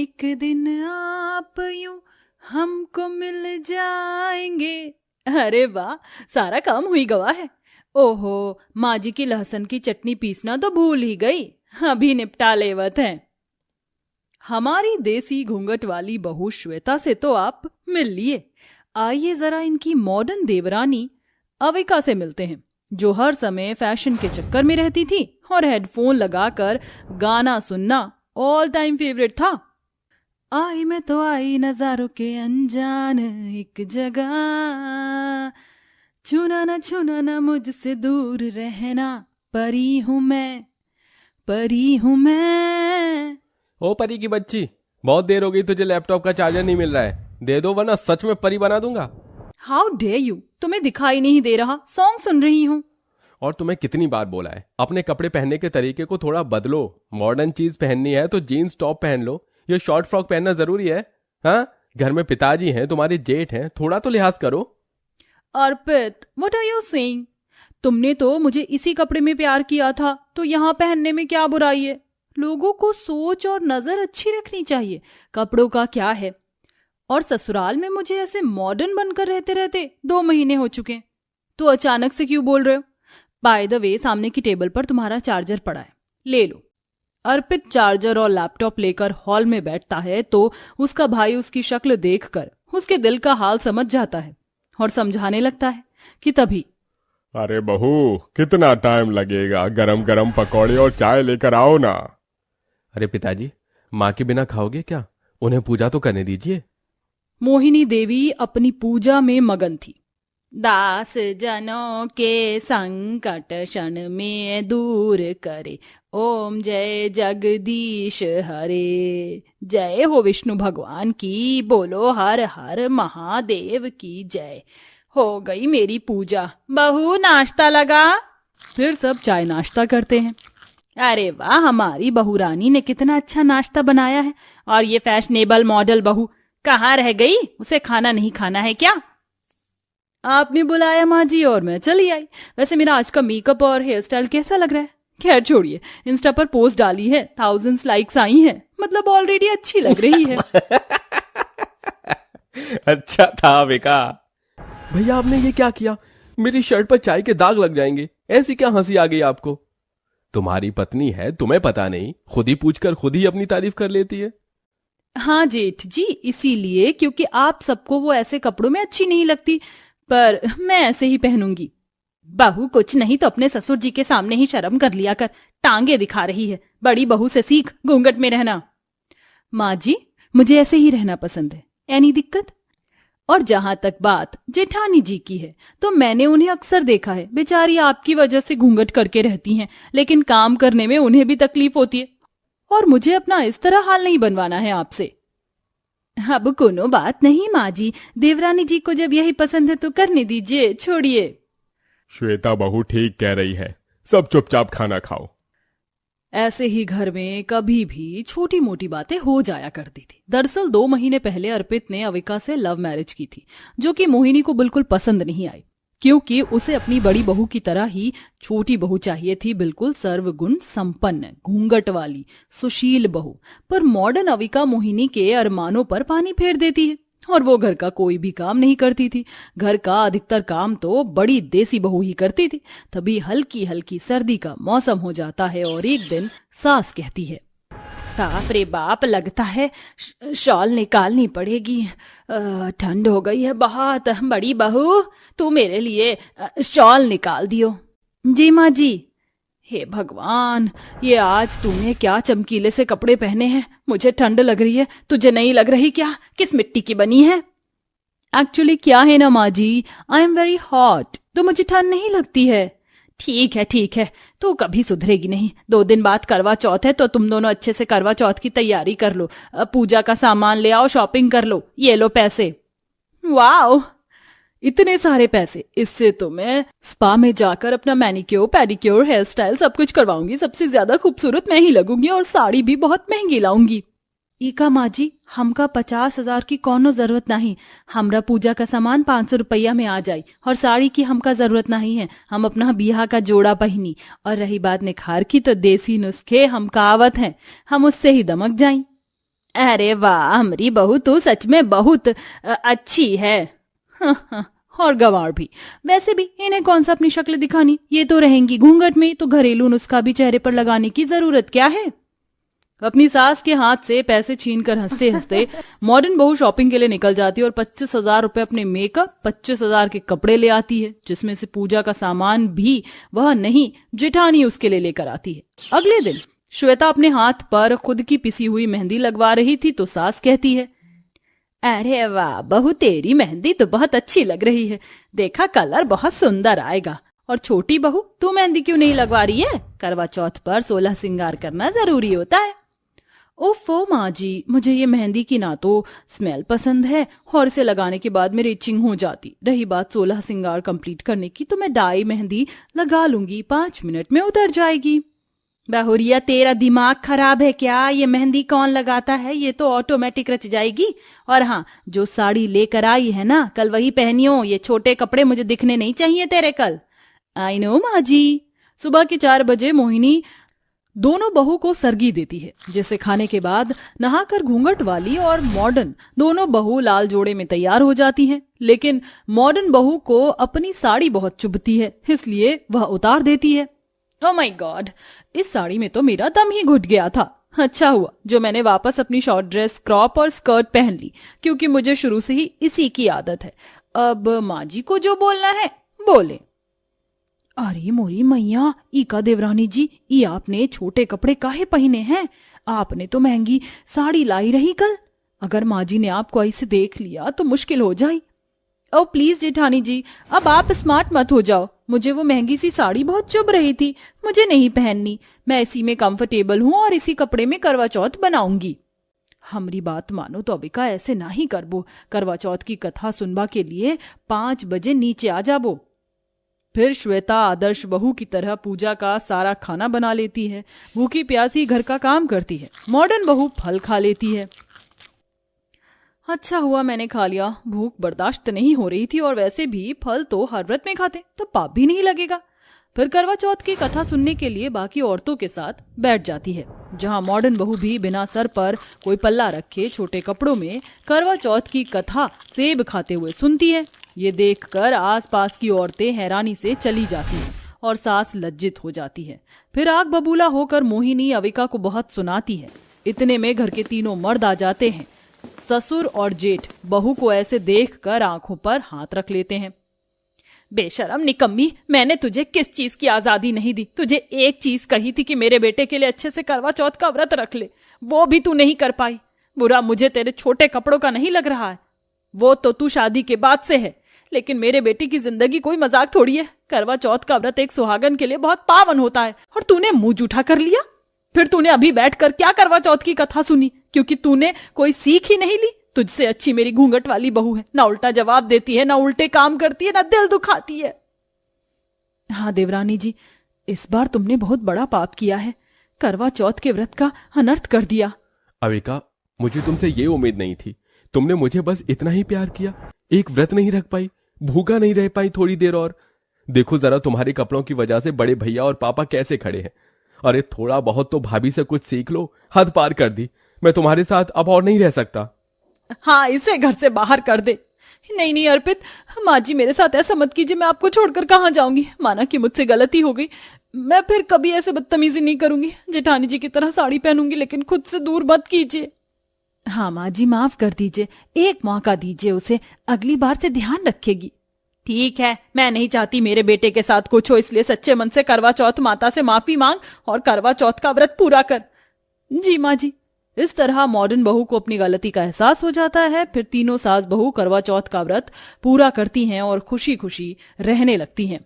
एक दिन आप यूं हमको मिल जाएंगे। अरे वाह, सारा काम हुई गवा है। ओहो, माँ जी की लहसुन की चटनी पीसना तो भूल ही गई, अभी निपटा लेवत हैं। हमारी देसी घूंघट वाली बहू श्वेता से तो आप मिल लिए, आइए जरा इनकी मॉडर्न देवरानी अविका से मिलते हैं, जो हर समय फैशन के चक्कर में रहती थी और हेडफोन लगाकर गाना सुनना ऑल टाइम फेवरेट था। आई मैं तो आई नजारों के अनजान एक जगह, छूना ना मुझसे दूर रहना, परी हूं मैं, परी हूं मैं। ओ परी की बच्ची, बहुत देर हो गई, तुझे लैपटॉप का चार्जर नहीं मिल रहा है, दे दो वरना सच में परी बना दूंगा। हाउ डेयर यू, तुम्हें दिखाई नहीं दे रहा, सॉन्ग सुन रही हूँ। और तुम्हें कितनी बार बोला है, अपने कपड़े पहनने के तरीके को थोड़ा बदलो। मॉडर्न चीज पहननी है तो जीन्स टॉप पहन लो, ये शॉर्ट फ्रॉक पहनना जरूरी है? हाँ, घर में पिताजी हैं, तुम्हारे जेठ हैं, थोड़ा तो लिहाज करो। अर्पित, व्हाट आर यू सेइंग? तुमने तो मुझे इसी कपड़े में प्यार किया था, तो यहाँ पहनने में क्या बुराई है? लोगों को सोच और नजर अच्छी रखनी चाहिए, कपड़ों का क्या है। और ससुराल में मुझे ऐसे मॉडर्न बनकर रहते रहते 2 महीने हो चुके हैं, तो अचानक से क्यों बोल रहे हो? बाय द वे, सामने की टेबल पर तुम्हारा चार्जर पड़ा है, ले लो। अर्पित चार्जर और लैपटॉप लेकर हॉल में बैठता है तो उसका भाई उसकी शक्ल देखकर उसके दिल का हाल समझ जाता है और समझाने लगता है कि तभी, अरे बहू, कितना टाइम लगेगा, गरम गरम पकौड़े और चाय लेकर आओ ना। अरे पिताजी, माँ के बिना खाओगे क्या? उन्हें पूजा तो करने दीजिए। मोहिनी देवी अपनी पूजा में मगन थी। दास जनों के संकट क्षण में दूर करे, ओम जय जगदीश हरे। जय हो विष्णु भगवान की, बोलो हर हर महादेव की जय। हो गई मेरी पूजा, बहू नाश्ता लगा। फिर सब चाय नाश्ता करते हैं। अरे वाह, हमारी बहू रानी ने कितना अच्छा नाश्ता बनाया है। और ये फैशनेबल मॉडल बहू कहाँ रह गई? उसे खाना नहीं खाना है क्या? आपने बुलाया माँ जी और मैं चली आई। वैसे मेरा आज का मेकअप और हेयर स्टाइल कैसा लग रहा है? खैर छोड़िए, इंस्टा पर पोस्ट डाली है, 1000 लाइक्स आई हैं, मतलब ऑलरेडी अच्छी लग रही है। अच्छा था अविका। भैया आपने ये क्या किया? मेरी शर्ट पर चाय के दाग लग जाएंगे, ऐसी क्या हंसी आ गई आपको? तुम्हारी पत्नी है, तुम्हें पता नहीं, खुद ही पूछकर खुद ही अपनी तारीफ कर लेती है। हाँ जेठ जी, इसीलिए, क्योंकि आप सबको वो ऐसे कपड़ों में अच्छी नहीं लगती, पर मैं ऐसे ही पहनूंगी। बहू कुछ नहीं तो अपने ससुर जी के सामने ही शर्म कर लिया कर, टांगे दिखा रही है। बड़ी बहू से सीख घूंघट में रहना। माँ जी, मुझे ऐसे ही रहना पसंद है, एनी दिक्कत? और जहां तक बात जेठानी जी की है, तो मैंने उन्हें अक्सर देखा है, बेचारी आपकी वजह से घूंघट करके रहती हैं, लेकिन काम करने में उन्हें भी तकलीफ होती है। और मुझे अपना इस तरह हाल नहीं बनवाना है आपसे। अब कोनो बात नहीं माँ जी, देवरानी जी को जब यही पसंद है तो करने दीजिए, छोड़िए। श्वेता बहू ठीक कह रही है, सब चुपचाप खाना खाओ। ऐसे ही घर में कभी भी छोटी मोटी बातें हो जाया करती थी। दरअसल 2 महीने पहले अर्पित ने अविका से लव मैरिज की थी, जो कि मोहिनी को बिल्कुल पसंद नहीं आई, क्योंकि उसे अपनी बड़ी बहू की तरह ही छोटी बहू चाहिए थी, बिल्कुल सर्वगुण संपन्न, घूंघट वाली, सुशील बहू। पर मॉडर्न अविका मोहिनी के अरमानों पर पानी फेर देती है, और वो घर का कोई भी काम नहीं करती थी। घर का अधिकतर काम तो बड़ी देसी बहू ही करती थी। तभी हल्की हल्की सर्दी का मौसम हो जाता है और एक दिन सास कहती है, बाप रे बाप, लगता है शॉल निकालनी पड़ेगी, ठंड हो गई है बहुत। बड़ी बहू, तू मेरे लिए शॉल निकाल दियो। जी माँ जी। हे भगवान, ये आज तूने क्या चमकीले से कपड़े पहने हैं, मुझे ठंड लग रही है, तुझे नहीं लग रही क्या? किस मिट्टी की बनी है? एक्चुअली क्या है ना माँ जी, आई एम वेरी हॉट, तो मुझे ठंड नहीं लगती है। ठीक है, तू कभी सुधरेगी नहीं। 2 दिन बाद करवा चौथ है, तो तुम दोनों अच्छे से करवा चौथ की तैयारी कर लो, पूजा का सामान ले आओ, शॉपिंग कर लो, ये लो पैसे। वाओ, इतने सारे पैसे! इससे तो मैं स्पा में जाकर अपना मैनिक्योर, पेडिक्योर, हेयर स्टाइल सब कुछ करवाऊंगी। सबसे ज्यादा खूबसूरत मैं ही लगूंगी और साड़ी भी बहुत महंगी लाऊंगी। इका माँ जी, हमका 50,000 की कोनो जरूरत नहीं। हमरा पूजा का सामान 500 रुपया में आ जाई, और साड़ी की हमका जरूरत नहीं है। हम अपना बियाह का जोड़ा पहनी। और रही बात निखार की, तो देसी नुस्खे हमका आवत हैं, हम उससे ही दमक जाई। अरे वाह, हमारी बहू तो सच में बहुत अच्छी है। और गंवार भी। वैसे भी इन्हें कौन सा अपनी शक्ल दिखानी, ये तो रहेंगी घूंघट में, तो घरेलू नुस्खा भी चेहरे पर लगाने की जरूरत क्या है। अपनी सास के हाथ से पैसे छीनकर हंसते हंसते मॉडर्न बहू शॉपिंग के लिए निकल जाती है और 25,000 रुपए अपने मेकअप, 25,000 के कपड़े ले आती है, जिसमें से पूजा का सामान भी वह नहीं, जेठानी उसके लिए लेकर आती है। अगले दिन श्वेता अपने हाथ पर खुद की पिसी हुई मेहंदी लगवा रही थी तो सास कहती है, अरे वाह बहू, तेरी मेहंदी तो बहुत अच्छी लग रही है, देखा कलर बहुत सुंदर आएगा। और छोटी बहू, तू मेहंदी क्यों नहीं लगवा रही है? करवा चौथ पर 16 श्रृंगार करना जरूरी होता है। ओफो माँ जी, मुझे ये मेहंदी की ना तो स्मेल पसंद है और इसे लगाने के बाद मेरी इचिंग हो जाती। रही बात 16 श्रृंगार कंप्लीट करने की, तो मैं डाई मेहंदी लगा लूंगी, 5 मिनट में उतर जाएगी। बहुरिया, तेरा दिमाग खराब है क्या? ये मेहंदी कौन लगाता है? ये तो ऑटोमेटिक रच जाएगी। और हाँ, जो साड़ी लेकर आई है ना, कल वही पहनियो, ये छोटे कपड़े मुझे दिखने नहीं चाहिए तेरे कल। आई नो माँ जी। सुबह के 4 बजे मोहिनी दोनों बहू को सरगी देती है, जिसे खाने के बाद नहाकर घूंघट वाली और मॉडर्न दोनों बहू लाल जोड़े में तैयार हो जाती हैं। लेकिन मॉडर्न बहू को अपनी साड़ी बहुत चुभती है, इसलिए वह उतार देती है। ओह माय गॉड, इस साड़ी में तो मेरा दम ही घुट गया था। अच्छा हुआ जो मैंने वापस अपनी शॉर्ट ड्रेस, क्रॉप और स्कर्ट पहन ली, क्योंकि मुझे शुरू से ही इसी की आदत है। अब माँ जी को जो बोलना है बोले। अरे मोरी मैया, ईका देवरानी जी, ये आपने छोटे कपड़े काहे पहने हैं? आपने तो महंगी साड़ी लाई रही कल। अगर माँ जी ने आपको ऐसे देख लिया तो मुश्किल हो जाए। ओ प्लीज जेठानी जी, अब आप स्मार्ट मत हो जाओ। मुझे वो महंगी सी साड़ी बहुत चुभ रही थी, मुझे नहीं पहननी। मैं इसी में कंफर्टेबल हूँ और इसी कपड़े में करवा चौथ बनाऊंगी। हमारी बात मानो तो अबिका, ऐसे ना ही करबो। करवा चौथ की कथा सुनबा के लिए 5 बजे नीचे आ जाबो। फिर श्वेता आदर्श बहू की तरह पूजा का सारा खाना बना लेती है, भूखी प्यासी घर का काम करती है। मॉडर्न बहू फल खा लेती है। अच्छा हुआ मैंने खा लिया, भूख बर्दाश्त नहीं हो रही थी, और वैसे भी फल तो हर व्रत में खाते तो पाप भी नहीं लगेगा। फिर करवा चौथ की कथा सुनने के लिए बाकी औरतों के साथ बैठ जाती है, जहां मॉडर्न बहू भी बिना सर पर कोई पल्ला रखे छोटे कपड़ों में करवा चौथ की कथा सेब खाते हुए सुनती है। ये देखकर आसपास की औरतें हैरानी से चली जाती हैं और सास लज्जित हो जाती है। फिर आग बबूला होकर मोहिनी अविका को बहुत सुनाती है। इतने में घर के तीनों मर्द आ जाते हैं। ससुर और जेठ बहू को ऐसे देखकर आंखों पर हाथ रख लेते हैं। बेशरम निकम्मी, मैंने तुझे किस चीज की आजादी नहीं दी? तुझे एक चीज कही थी कि मेरे बेटे के लिए अच्छे से करवा चौथ का व्रत रख ले, वो भी तू नहीं कर पाई। बुरा मुझे तेरे छोटे कपड़ों का नहीं लग रहा है, वो तो तू शादी के बाद से है, लेकिन मेरे बेटे की जिंदगी कोई मजाक थोड़ी है। करवा चौथ का व्रत एक सुहागन के लिए बहुत पावन होता है, और तूने मुंह जूठा कर लिया। फिर तूने अभी बैठकर क्या करवा चौथ की कथा सुनी? क्योंकि तूने कोई सीख ही नहीं ली। तुझसे अच्छी मेरी घूंघट वाली बहू है, ना उल्टा जवाब देती है, ना उल्टे काम करती है, ना दिल दुखाती है। हाँ देवरानी जी, इस बार तुमने बहुत बड़ा पाप किया है, करवा चौथ के व्रत का अनर्थ कर दिया। अविका, मुझे तुमसे ये उम्मीद नहीं थी। तुमने मुझे बस इतना ही प्यार किया, एक व्रत नहीं रख पाई, भूखा नहीं रह पाई थोड़ी देर और। देखो जरा तुम्हारे कपड़ों की वजह से बड़े भैया और पापा कैसे खड़े हैं। अरे थोड़ा बहुत तो भाभी से कुछ सीख लो, हद पार कर दी। मैं तुम्हारे साथ अब और नहीं रह सकता। हाँ, इसे घर से बाहर कर दे। नहीं नहीं अर्पित, माँ जी मेरे साथ ऐसा मत कीजिए, मैं आपको छोड़कर कहाँ जाऊंगी। माना कि मुझसे गलती हो गई, मैं फिर कभी ऐसे बदतमीजी नहीं करूंगी। जेठानी जी की तरह साड़ी पहनूंगी, लेकिन खुद से दूर मत कीजिए। हाँ माँ जी, माफ कर दीजिए, एक मौका दीजिए उसे, अगली बार से ध्यान रखेगी। ठीक है, मैं नहीं चाहती मेरे बेटे के साथ कुछ हो, इसलिए सच्चे मन से करवा चौथ माता से माफी मांग और करवा चौथ का व्रत पूरा कर। जी माँ जी। इस तरह मॉडर्न बहू को अपनी गलती का एहसास हो जाता है। फिर तीनों सास बहू करवा चौथ का व्रत पूरा करती हैं और खुशी खुशी रहने लगती हैं।